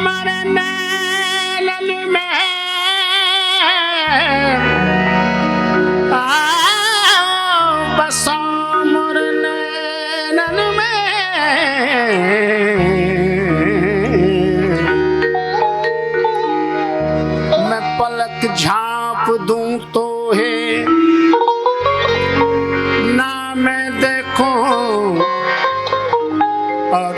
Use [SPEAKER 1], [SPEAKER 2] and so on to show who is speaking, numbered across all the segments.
[SPEAKER 1] मरने में बसो मरने में मैं पलक झाँप दूं तो है ना मैं देखूं और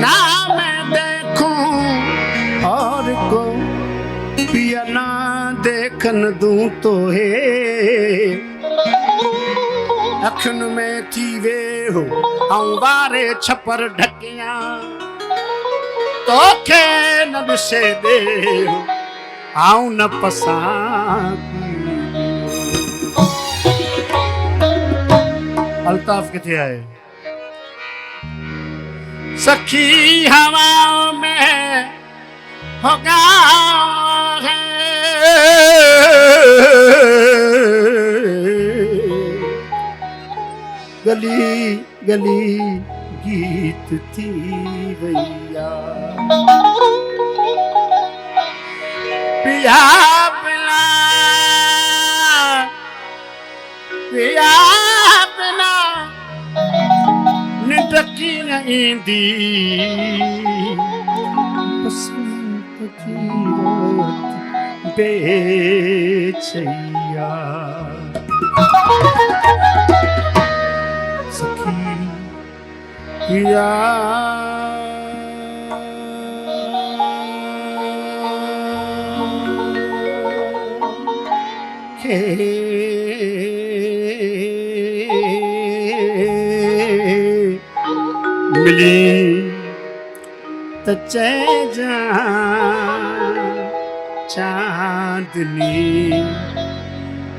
[SPEAKER 1] ना मैं देखूं और को पिया ना देखन दूं तो है अखियुनि में थी वेहो ऐं वारे छपर ढकिया तोखे न ॾिसे ॾेहो आऊं न पसां अल्ताफ किथे आहे सखी हवाओं में होगा है गली गली गीत थी भैया पिया बिना पिया बिना निंडकी न ईंदी बसंत जी रात बेचैया सखी पिया मिली त चैजा चांदनी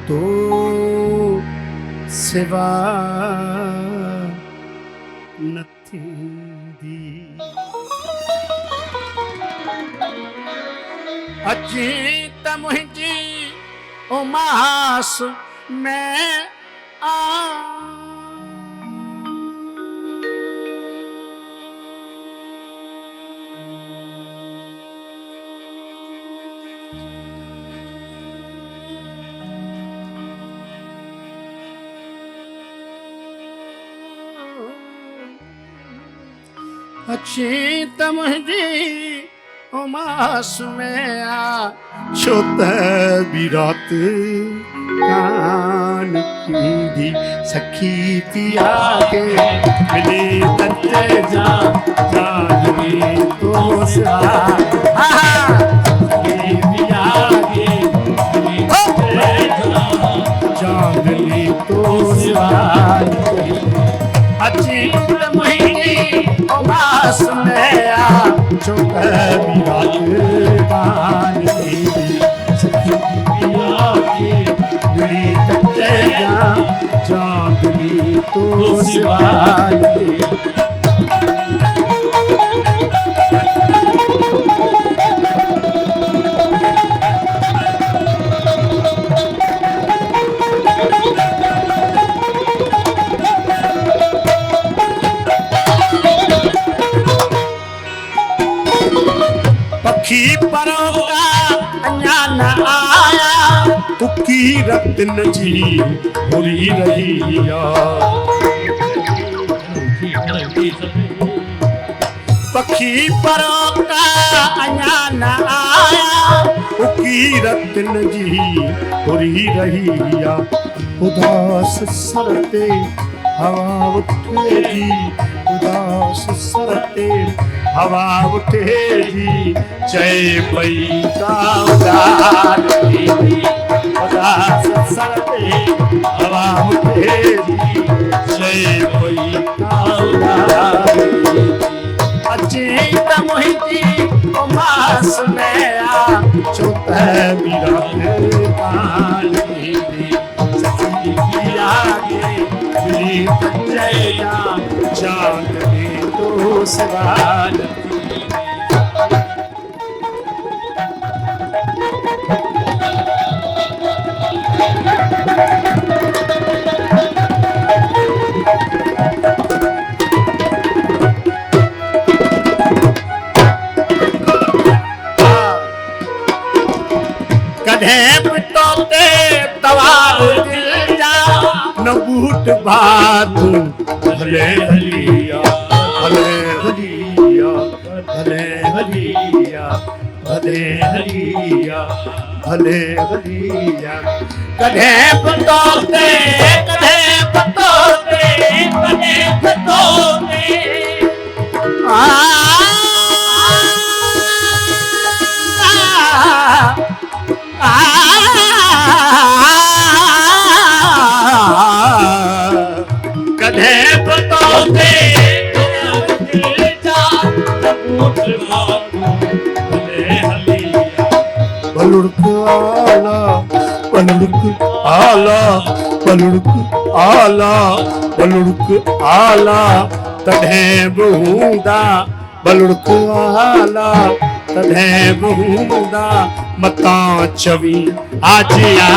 [SPEAKER 1] तो सिवा न थींदी अजी त मुंहिंजी उमास में आ अच्छी त मुंहिंजी उमास में आ छो त ॿी राति कान थींदी सखी पिया के मिले त चइजा चांदनी तो सिवा सखी पिया के मिले त चइजा चांदनी तो सिवा अच्छी त मुंहिंजी उमास में आ छो त ॿी राति कान थींदी सखी पिया के मिले त चइजा चांदनी तो सिवा पखी परोगा अञा न आया उकी रतन जी भुरी रही पखी परोगा अञा न आया उकी रतन जी भुरी रही उदास सर ते हवा उठे जी उदास सर ते हवा उठे जी चए पई का उदास सर ते हवा उठे जी चए पई का उदास अची त मुंहिंजी उमास में आ छो त ॿी राति कान थींदी सखी पिया के मिली त चइजा चांदनी तो सिवा न थींदी तवार दिल जा न बूट बातू भले हलिया भले हलिया भले हलिया भले हलिया भले हलिया कधे बतोते कधे बतोते कधे बतोते कधे बतोते पलुड़क आला पलुड़क आला पलुड़क आला पलुड़क आला तधे बहुदा बलुड़क आला तधे बहुदा मता छवि आजिया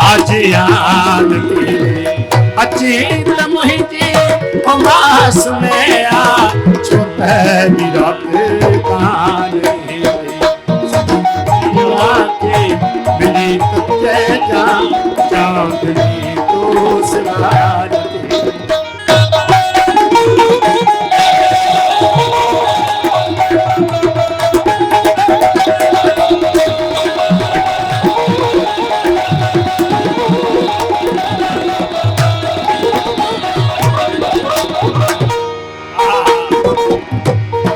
[SPEAKER 1] आजियान अचीत मुहिंजी उमास में आ छोटे रात कान के मिली तुझे जा चांदनी तो सिवार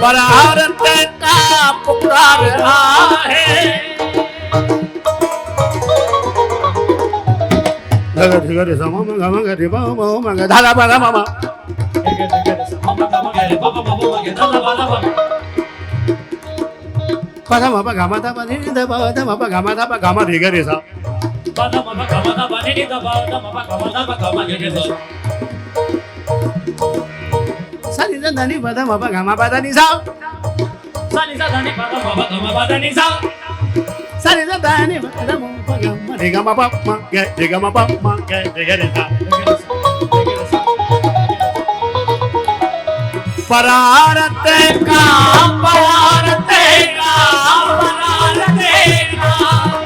[SPEAKER 1] भारत का पुकार आहे गगरे गरे समा गम गरे बाबा मग धाला बाला मामा पदा मामा गामा दा बनी दा बादा मामा गामा दा गामा रे गरे सा पदा मामा गामा दा बनी दा बादा मामा गामा दा गामा रे सा सानी दा दानी पदा मामा गामा पदा नि सा सानी दा दानी पदा मामा गामा पदा नि सा सानी दा दानी पदा मामा गामा रे गामा पा मा गे रे गामा पा मा गे रे गे रे सा परारत का परारत का परारत का परारत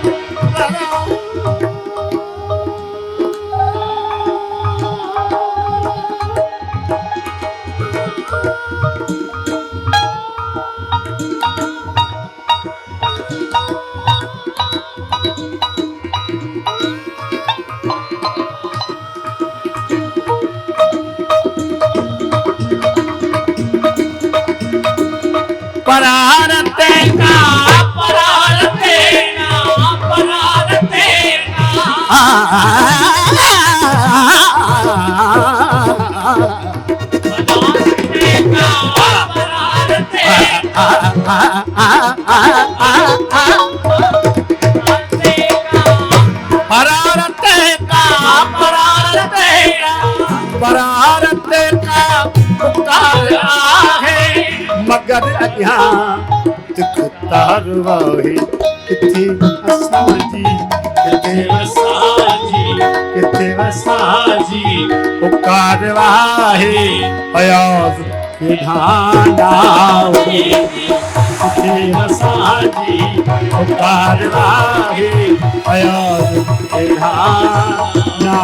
[SPEAKER 1] का परारत का परारत परारत का पुकार आहे मगर अञा दुख तारवाही किथे असांजी किथे असांजी किथे असांजी पुकार आहे अयाज के ढांडा किथे असांजी पुकार आहे अयाज के ढांडा